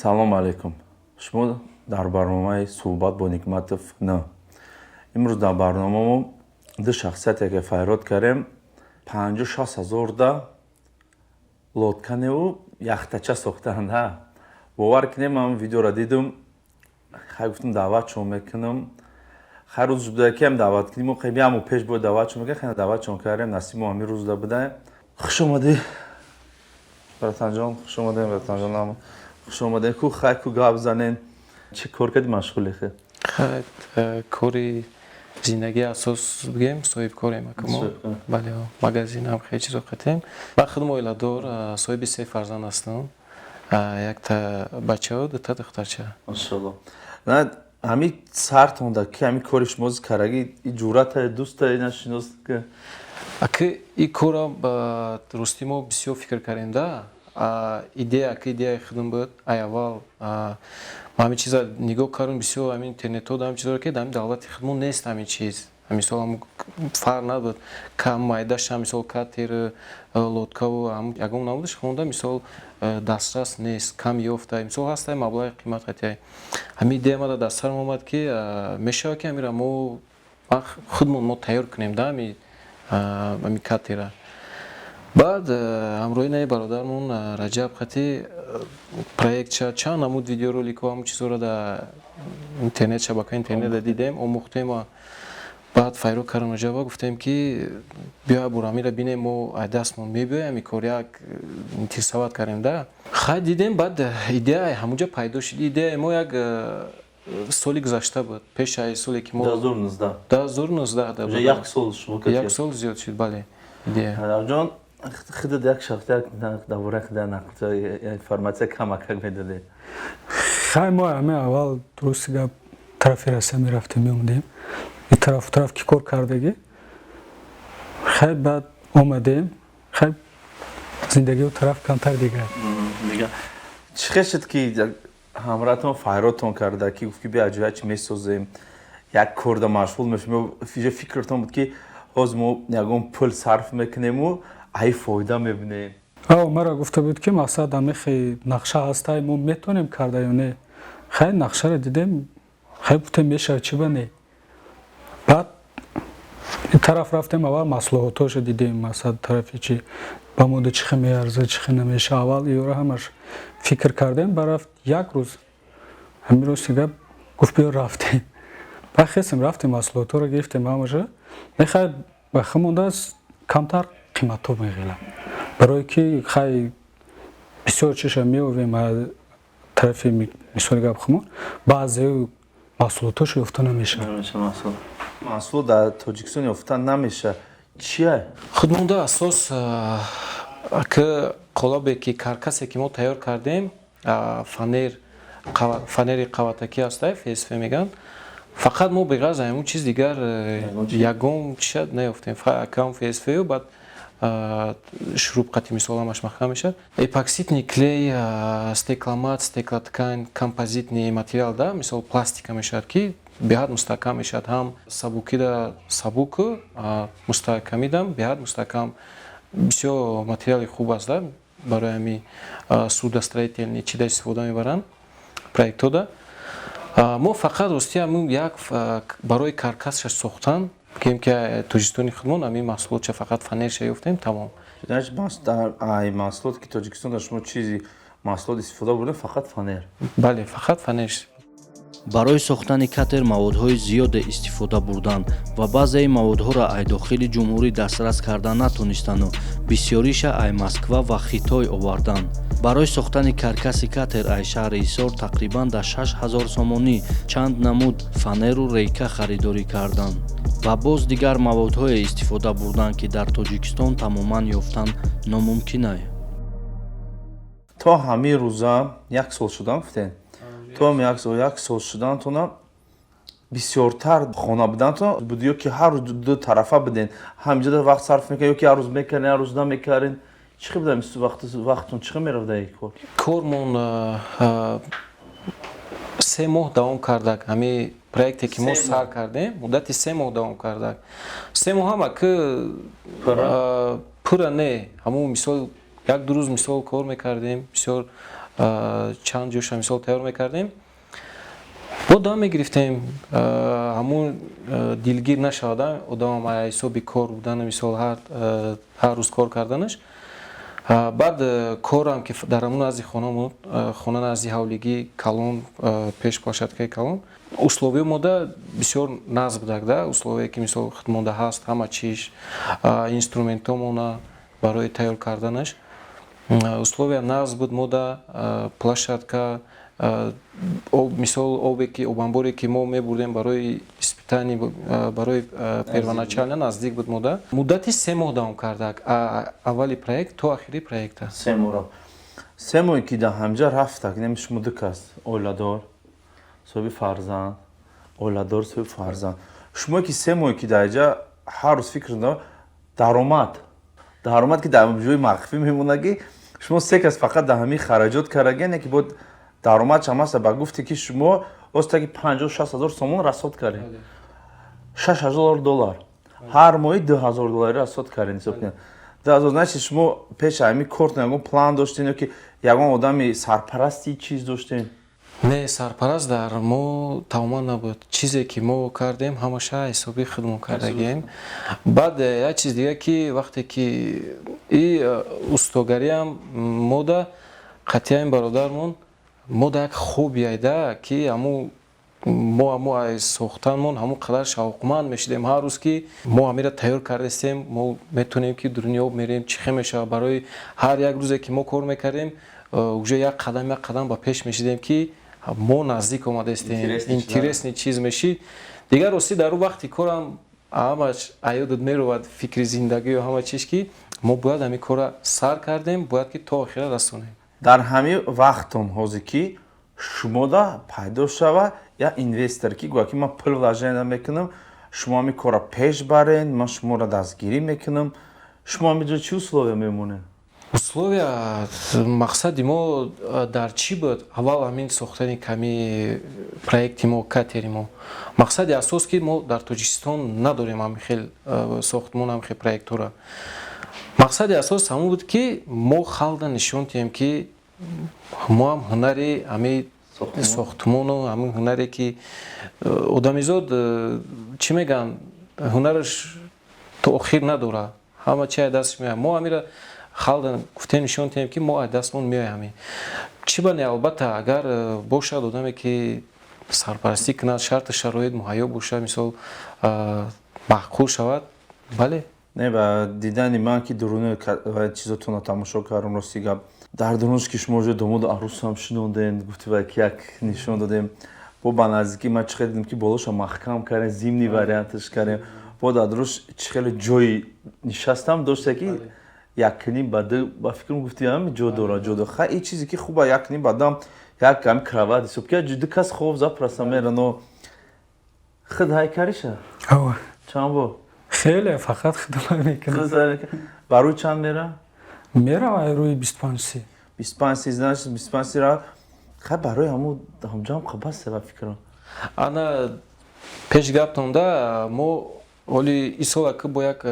салом алейкум. Шумо дар барномаи суҳбат бо Никматов Н. Имрӯз дар барномамо ду шахсияте файрод кардем 56 000 лодканеу яхтача сохтаанд. бовар кунем, ман видеоро дидум, хай гуфтам даъватшон мекунам. хай рӯз буда кем даъват кунем, хай биамо пеш бо даъватшон мекунем, хай даъватшон кардем, насиб ҳамин рӯз да буда. хуш омадӣ братанҷон, хуш омадем братанҷон. хуш омадем. ку хай ку гап занем. чӣ кор кардӣ, машғулӣ? Хай кори зиндагии асос бигем, соҳибкорем акамо. Бале, магазинам хеле чизо қатем. Ба худам оиладор, соҳиби 3 фарзанд ҳастам. Якта бачаҳо, дута духтарча. Машаллоҳ. На ҳамин сартонда ки ҳамин кори шумоз карагӣ, и ҷуръата дӯста нашинос ки Аки и кора ба рости мо бисёр фикр кардем да. Идеяи худам буд. Аввал ҳамин чиза нигоҳ кардем, бисёр ҳамин интернетҳо ҳамин чизоро ки дар давлати худмон нест ҳамин чиз. Мисол ҳам фарқ надуд. Кам майдаша мисол катер лодкаву ягон набудаш хонда мисол дастрас нест, кам ёфта. Мисол ҳастай маблағи қимат қатия. Ҳамин идея ма дар сарам омад ки мешавад ки ҳамира мо худмон мо тайёр кунем да ҳамин катера. Баъд ҳамроҳи наи бародармон Раҷаб Қатӣ проектча чанд намуд видеороликҳо ҳамун чизоро дар интернет, шабакаи интернета дидем, омӯхтем. Баъд файро кардем Раҷаба, гуфтем ки биё бурамира бинем, мо дастмон мебиёем ҳамин кор, як интисоват кардем да. Хай дидем, баъд идея ҳамунҷа пайдо шуд. Идеяи мо як соли гузашта буд, пеш аз соле ки мо 2019 уже як сол шумо як сол зиёд шуд. Бале, идея ҷон худат як шахсия дар бораи худат информация камакак медодед. хай мо ҳамин аввал дурусти гап тарафи Россия мерафтем меомадем, и тарафу тараф ки кор кардагӣ. хай баъд омадем, хай зиндагиу тараф камтар дигар. чӣ хел шуд ки ҳамраҳатон файротон карда ки гуфт ки биё ҷоя чӣ месозем, як корда машғул мешавем, фикртон буд ки ҳозир мо ягон пул сарф мекунему ай фоида мебинем? мара гуфта буд ки мақсад ҳамихи нақша ҳастай, мо метавонем карда ё не. хай нақшаро дидем, хай гуфтем мешавад, чӣ ба не. баъд ин тараф рафтем, аввал маслиҳотошо дидем, масад тарафи чӣ ба мода чӣ хел меарзад, чӣ хел намеша. аввал иёра ҳамаш фикр кардем, барафт як рӯз ҳамин рости гап гуфт биё рафтем. баъд хестем рафтем, маслиҳоторо гирифтем ҳамаша. хай ба худ мондааст камтар қиматҳо меғилам, барое ки хай бисёр чиша меовем аз тарафи мисоли гап хумон, баъзеи маҳсулотошо ёфта намешавад. маҳсулот дар Тоҷикистон ёфта намеша. чия? худмонда асос ки қолабе ки каркасе ки мо тайёр кардем, фанери қаватакӣ ҳастай, ФСФ меган. Фақат мо беғаз ҳамун чиз дигар ягон чиша наёфтем. Фақат ФСФ баъд шурубқати мисол ҳамаш маҳкам мешавад. Эпоксидный клей, стекломат, стеклоткань, композитный материал да, мисол пластика мешавад ки беҳад мустаҳкам мешавад. ҳам сабукида сабуку, мустаҳкамидам беҳад мустаҳкам. бисёр материали хуб аст да, барои ҳамин судостроительни чида истифода мебаранд проектҳода. мо фақат рости ҳамин як барои каркасша сохтан гем ки Тоҷикистони худмон ҳамин маҳсулотша фақат фанерша ёфтем, тамом. дар маҳсулоте ки Тоҷикистон дар шумо чизи маҳсулот истифода бурдем, фақат фанер? Бале, фақат фанер. барои сохтани катер маводҳои зиёде истифода бурданд ва баъзеи маводҳоро ай дохили ҷумҳурӣ дастрас карда натонистану бисёриша ай Москва ва Хитой оварданд. барои сохтани каркаси катер ай шаҳри Ҳисор тақрибан дар 6000 сомонӣ чанд намуд фанеру рейка харидорӣ карданд ва боз дигар маводҳое истифода бурданд ки дар Тоҷикистон тамоман ёфтан номумкин аст. то ҳамин рӯза як сол шудан гуфтем? то як сол шудантона бисёртар хона будантон будиё ки ҳар рӯз ду тарафа буден, ҳаминҷода вақт сарф мекардед ё ки ҳар рӯз мекардед, ҳар рӯз намекардед. чӣ хел буда вақтон чӣ хел мерафт дар кор? Кормон 3 моҳ давом кардак. ҳамин проекте ки мо сар кардем, муддати 3 моҳ давом кардак. 3 моҳ ҳама ки пура не, ҳамун мисол як ду рӯз мисол кор мекардем, бисёр чанд ҷоша мисол тайёр мекардем. бо дам мегирифтем ҳамун дилгир нашавада одамам ҳисоби кор будана мисол ҳар рӯз кор карданаш. баъд корам ки дар ҳамун назди хона буд, хона назди ҳавлигӣ калон, пеш площадкаи калон, условияи мода бисёр нағз будак да, условие ки мисол худмонда ҳаст, ҳама чиш, инструментомона барои тайёр карданаш. Условия нағз буд мода, площадка, мисол обе ки обанборе ки мо мебурдем барои испитани, барои первоначална наздик буд мода. Муддати 3 моҳ давом кардак, аввали проект то охири проекта. 3 моҳ. 3 моҳи ки да ҳамҷа рафтак, немиш мудик аст, оиладор, соҳиби фарзанд, оиладор, соҳиби фарзанд. Шумо ки 3 моҳи ки да инҷа ҳар рӯз фикр кунед, даромад ки дар ҷои махфӣ мемонад ки шумо 3 кас фақат дар ҳамин хараҷот карагене ки бод даромад шамаса ба гуфте ки шумо оста ки 50-60 ҳазор сомон расход кардем. $6,000. ҳар моҳи $2,000 расход кардем ҳисоб кунед. 2000 значит шумо пеши ҳамин корт ягон план доштем ё ки ягон одами сарпарасти чиз доштем? Не, сарпараст дар мо тамоман набуд. Чизе ки мо кардем ҳамаша ҳисоби худмон кардагем. Баъд як чиз дига ки вақте ки и устогариам мода қатъиями бародармон мода як хоби айда ки мо ай сохтанмон ҳамон қадар шавқманд мешидем ҳар рӯз ки мо ҳамира тайёр кардастем, мо метонем ки дунё мерем чӣ хел мешавад. Барои ҳар як рӯзе ки мо кор мекардем уже як қадам ба пеш мешидем ки мо наздик омадаистем, интересни чиз мешид. Дигар рости дар вақти корам ҳамаш аёдат меровад, фикри зиндагӣ ё ҳама чиз ки мо бояд ҳамин кора сар кардем, бояд ки то охира расонем. Дар ҳамин вақтон ҳозир ки шумо да пайдо шава як инвестор ки гӯя ки ман пул вложения мекунам, шумо ҳамин кора пеш барен, ман шуморо дастгирӣ мекунам, шумо ҳамин ҷо чӣ условия мемонед? Условия мақсади мо дар чӣ буд? Аввал ҳамин сохтани ками проекти мо, катери мо. Мақсади асос ки мо дар Тоҷикистон надорем ҳамин хел сохтмон, ҳамин хел проектҳоро. Мақсади асос ҳамон буд ки мо халда нишон диҳем ки мо ҳам ҳунари ҳамин сохтмону ҳамин ҳунаре ки одамизод чӣ мегӯянд, ҳунараш то охир надорад, ҳама чи ай дасташ меояд. Мо ҳамира халда гуфтем нишон диҳем ки мо ай дастмон меояд ҳамин. Чӣ бане албатта агар бошад одаме ки сарпарастӣ кунад, шарту шароит муҳайё бошад, мисол маъқул шавад, бале. Не ба дидани ман ки дуруни чизотонро тамошо кардам, рости гап дар дунёш ки шумо ҷои домоду арӯсам шинондем, гуфтива ки як нишон додем, бо ба наздикӣ ман чӣ хел дидам ки болоша маҳкам кардем, зимни варианташ кардем, бо дар дунёш чӣ хеле ҷои нишастам дошта ки якним ба ду ба фикрам гуфти ҳамин ҷо дорад, ҷо дорад. Ха ин чизе ки хуба якним ба дам як ҳамин крават ҳисоб ки ду кас хоб запраса меран, но худ ҳайкариша чанд бор хеле фақат хидмат мекунам. барои чанд мера? Меравад рӯи 25 значит 25 ра ха барои ҳамун ҳамҷам қабаст ба фикрам. Ана пеш гаптонда мо оли ин сола ки бо як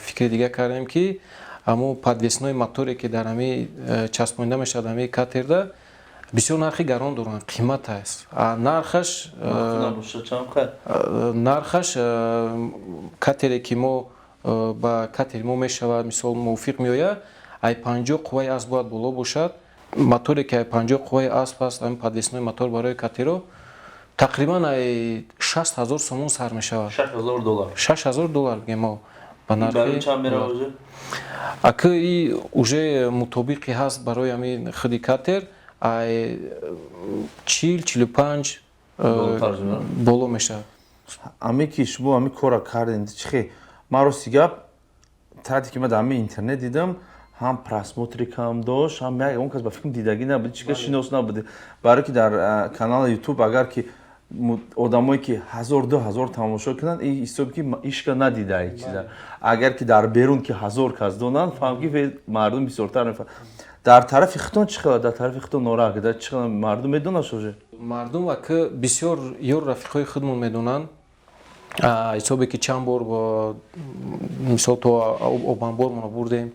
фикри дига кардем ки ҳамун подвеснои моторе ки дар ҳамин часпонида мешавад ҳамин катерда бисёр нархи гарон доранд, қимат аст. Нархаш катере ки мо ба катери мо мешавад, мисол мувофиқ меояд, ай 50 қувваи асп бояд боло бошад. Моторе ки ай 50 қувваи асп аст, ҳамин подвеснои мотор барои катеро тақрибан ай 6000 сомон сар мешавад. $6,000 бигем мо ба нархи. Аки и уже мутобиқи ҳаст барои ҳамин худи катер ай 40-45 боло мешавад. Ами ки шумо ҳамин кора кардем чӣ хел ман рости гап таъти ки ман дар ҳамин интернет дидам, ҳам просмотри кам дошт, ҳам ягон кас ба фикрам дидагӣ набуд, чӣ кас шинос набуд. Барои ки дар канали YouTube агар ки одамое ки 1000-2000 тамошо кунанд, ин ҳисоб ки ишка надида ин чиза. Агар ки дар берун ки 1000 кас донанд, фаҳм ки мардум бисёртар мефаҳмад. Дар тарафи хитон чӣ хел, дар тарафи хитон норак, дар чӣ хел мардум медонад шоже? Мардум аки бисёр ёр рафиқои худмон медонанд. ҳисобе ки чанд бор бо мисол то обанбор мо бурдем.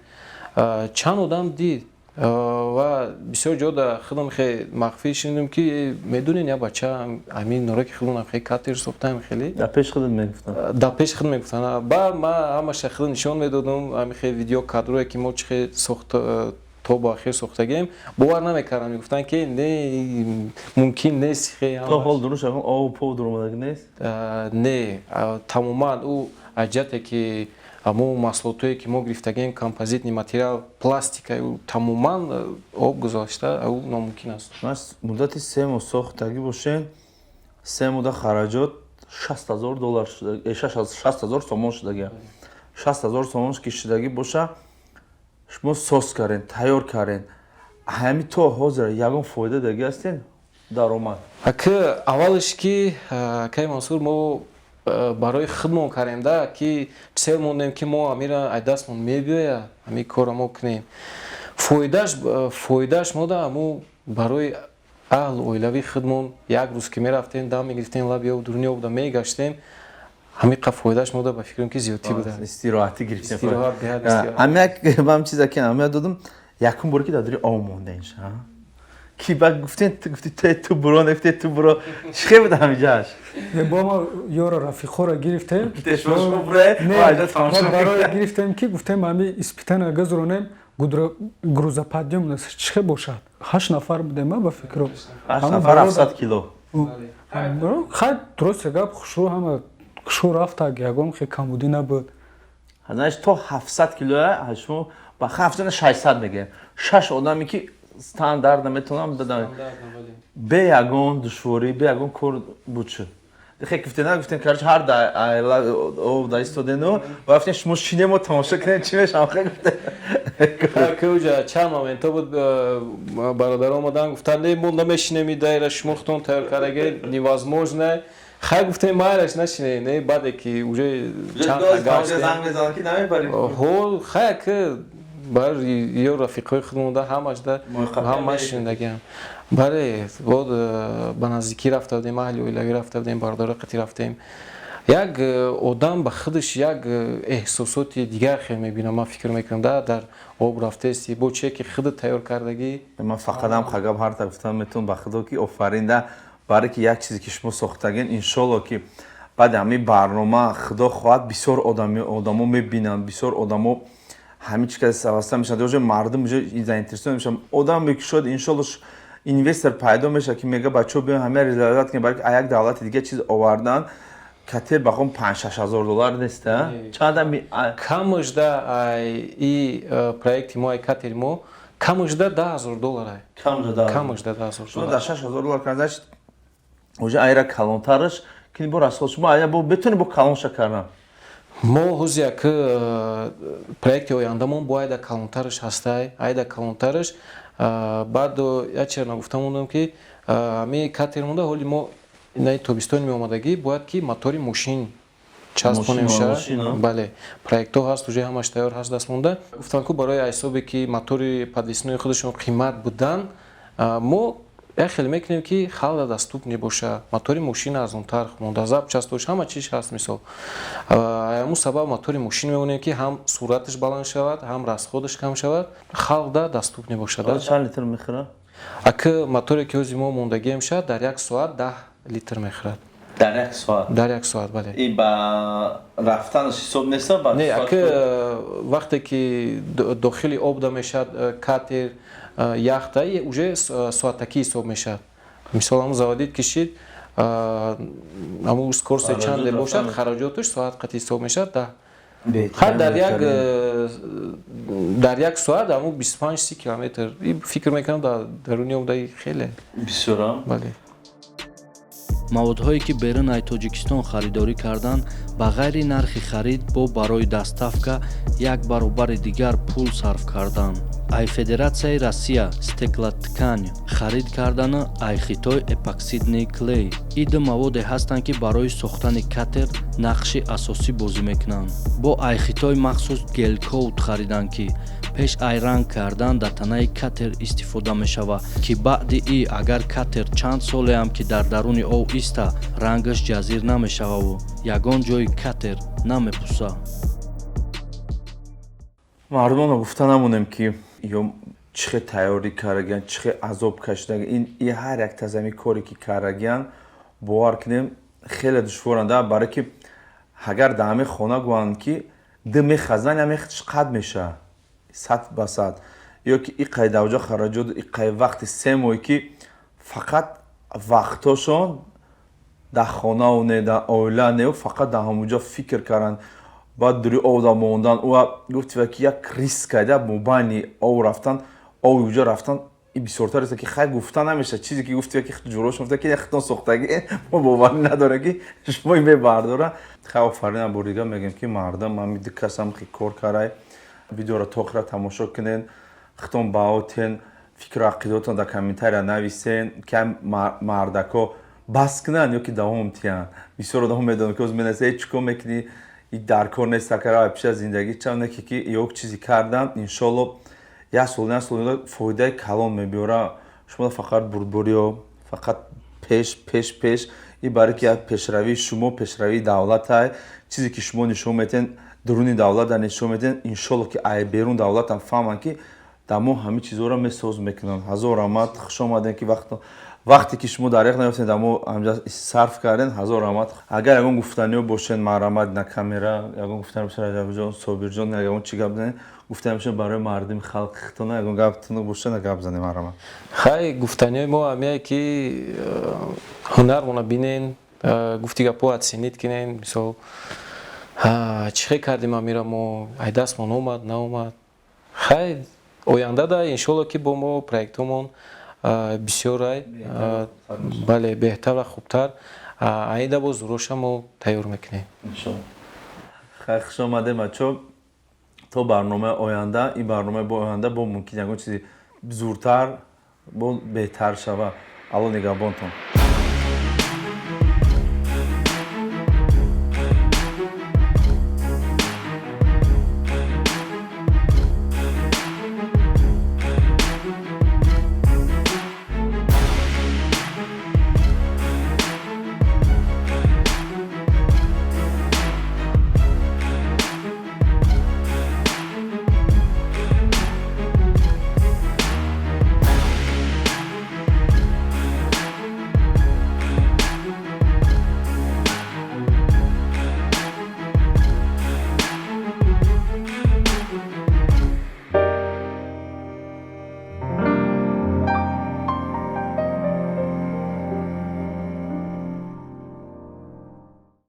Чанд одам дид ва бисёр ҷо да худам хеле махфӣ шинидам ки медонин я бача ҳамин нораки худам хеле катер сохтаам хеле در پیش خودت میگفتن дар пеши худ мегуфтанд ба ман ҳамаша худ нишон медодам ҳамин хеле видео кадрое ки мо чӣ хеле сохта то ба ахир сохтагем бовар намекардам мегуфтанд ки не мумкин нест хеле تو حال دروش اون او پو درمدگی نیست не тамоман ӯ аҷате ки мо маҳсулотое ки мо гирифтагем композитни материал пластика тамоман об гузошта ӯ номумкин аст ماست مدت 3 ماه ساختگی باشه 3 ماه خراجات $60,000 شده 60,000 سومون شده 60,000 سومون کشیدگی باشه شما سس کردین تیار کردین همین تو حاضر یگان فایده دیگه هستین даромад аки аввалаш ки кай мансур мо барои худмон кардем да ки цел мондем ки мо амира ай дастмон мебиёя ҳамин кора мо кунем фоидааш мо да мо барои аҳл оилави худмон як рӯз ки мерафтем дам мегирифтем лаби об дурни об да мегаштем ҳамин қа фоидааш мо да ба фикрам ки зиёдтӣ буда истироҳатӣ гирифтем истироҳат биҳад амак бам чиза ки амак додам якум бор ки дадори об мондаинш ки ба гуфтен ту буро нефте ту буро чӣ буд ҳамиҷааш бо ма ёро рафиқоро гирифтем тешошбуре барои гирифтем ки гуфтем ҳами испитана газронем грузоподъём чӣ бошад 8 нафар будем ба фикро 8 нафар 700 кило хай дурусте гап хушу ҳама хушу рафтак ягон хе камудӣ набуд значит то 700 кило шумо ба 600 мегем 6 одаме ки стандарт наметавонам дадам бе ягон душворӣ бе ягон кор буд шуд хе гуфтен гуфтен короче ҳар да истодену ва гуфтен шумо шинемо тамошо кунем чӣ мешавам хе гуфтен кӯҷа чанд момента буд бародар омадан гуфтанд мо намешинем идайра шумо худтон тайёр кардаге невозможно хай гуфтем майлаш нашине не баде ки уже чанд гаштем хай ки бар ё рафиқои худмон да ҳамаш да ҳамаш шиндагиам бале бод ба наздикӣ рафта будем аҳли оилавӣ рафта будем бародари қатӣ рафтем як одам ба худаш як эҳсосоти дигар хел мебинам ман фикр мекунам да дар об рафтаисти бо чие ки худат тайёр кардагӣ ман фақат ҳам хагаб ҳарта гуфтам метавонам ба худо ки офарин да барои ки як чизе ки шумо сохтагин иншолло ки баъди ҳамин барнома худо хоҳад бисёр одамо мебинанд бисёр одамо ҳамин чӣ ки саваста мешавад ё мардум заинтересован мешаванд одам мекушад иншолло инвестор пайдо мешавад ки мега бачаҳо биён ҳамаи резерват кунем барои ки як давлати дига чиз овардан катер бахом $5,000-6,000 нест чандам камаш да и проекти мо ай катери мо камаш да $10,000 камаш да $10,000 да $6,000 кард значит уже айра калонтараш ки бо расход шумо ая бо бетуни бо калонша кардан мо ҳози як проекти ояндамон бо айда калонтараш ҳастай айда калонтараш баъдо як чиз нагуфта мондам ки ҳамин катер монда ҳоли мо инаи тобистони меомадагӣ бояд ки мотори мошин часп конем бале проектҳо ҳаст уже ҳамаш тайёр ҳаст даст монда гуфтанд ки барои ҳисоби ки мотори подвеснои худашон қимат будан мо як хеле мекунем ки халда доступне боша мотори мошин арзонтар монда запчастош ҳама чиз ҳаст мисол ҳамун сабаб мотори мошин мемонем ки ҳам суръаташ баланд шавад ҳам расходаш кам шавад халда доступне бошад чанд литр мехӯрад аки моторе ки ҳози мо мондагиам шад дар як соат 10 литр мехӯрад дар як соат бале и ба рафтанаш ҳисоб нест не аки вақте ки дохили об да мешад катер яхта уже соатакӣ ҳисоб мешад мисол ҳамун заводид кишид ҳамун скорости чанде бошад хароҷоташ соат қати ҳисоб мешад ҳар дар як соат ҳамун 25-30 километр фикр мекунам дар даруни омдаи хеле бисёрам бале маводҳое ки берун ай тоҷикистон харидорӣ карданд ба ғайри нархи харид бо барои доставка як баробари дигар пул сарф карданд ай федератсияи россия стеклоткань харид кардани ай хитой эпоксидный клей иду маводе ҳастанд ки барои сохтани катер нақши асосӣ бозӣ мекунанд бо ай хитой махсус гелкоут хариданд ки пеш ай ранг кардан дар танаи катер истифода мешавад ки баъди и агар катер чанд солеам ки дар даруни об иста рангаш ҷазир намешававу ягон ҷои катер намепуса мардумонро гуфта намонем ки ё чихе тайёрӣ карагиян, чихе азоб кашидагиян, ин ҳар як тазами коре ки карагиян бовар кунем хеле душворанда, барое ки агар дар ҳамин хона гӯянд ки ду мехазан я мехатиш қад меша 100%. ё ки иққай давҷа хараҷот, иққай вақти 3 моҳӣ ки фақат вақтошон дар хонаву не, дар оила не, фақат дар ҳамунҷо фикр карданд. Баъд дури ов дар мондан, ва гуфтива ки як риск кайда мобайни ов рафтан, ови уҷо рафтан и бисёртар аст ки хай гуфта намешавад. чизе ки гуфтива ки ҷурош гуфта ки хитон сохтагӣ мо боварӣ надорем ки шумо мебардора. хай офарин бори дигар мегӯем ки мардам ҳамин ду касам ки кор кардай видеоро то охира тамошо кунен, хитон баъотен фикру ақидотон дар комментария нависен ки мардако бас кунанд ё ки давом тиҳанд. бисёр одамон медонанд ки менасе чӣ кор мекунӣ, дар кор нест кара пиша зиндагӣ чам неки ки ёк чизе кардан иншолло як сол фоидаи калон мебиёра. шумо фақат бурдбориё фақат пеш и барои ки як пешравии шумо пешравии давлатай, чизе ки шумо нишон медиҳед дуруни давлата нишон медиҳед, иншолло ки ай берун давлатам фаҳманд ки дар мо ҳамин чизҳоро месоз мекунанд. ҳазор раҳмат, хуш омадем ки вақте ки шумо дариқ наёфтед дар мо ҳамҷа сарф карден. ҳазор раҳмат. агар ягон гуфтаниё бошед марҳамат на камера, ягон гуфтани бошед раҷабҷон, собирҷон, ягон чӣ гап бизанед, гуфтани бошед барои мардуми халқи хитона, ягон гаптон бошед на гап бизанед. марҳамат. хай гуфтаниёи мо ҳамяе ки ҳунармона бинен, гуфти гапҳо адсенид кинен, мисол чихе кардем амира мо ай дастмон омад наомад. хай ояндада иншолло ки бо мо проектҳомон бисёрай бале беҳтар ва хубтар аида боз зуроша мо тайёр мекунем. хай хуш омадем бачаҳо. то барномаи оянда, ин барномаи бо оянда бо мумкин ягон чизи зуртар бо беҳтар шава. алло нигаҳбонтон.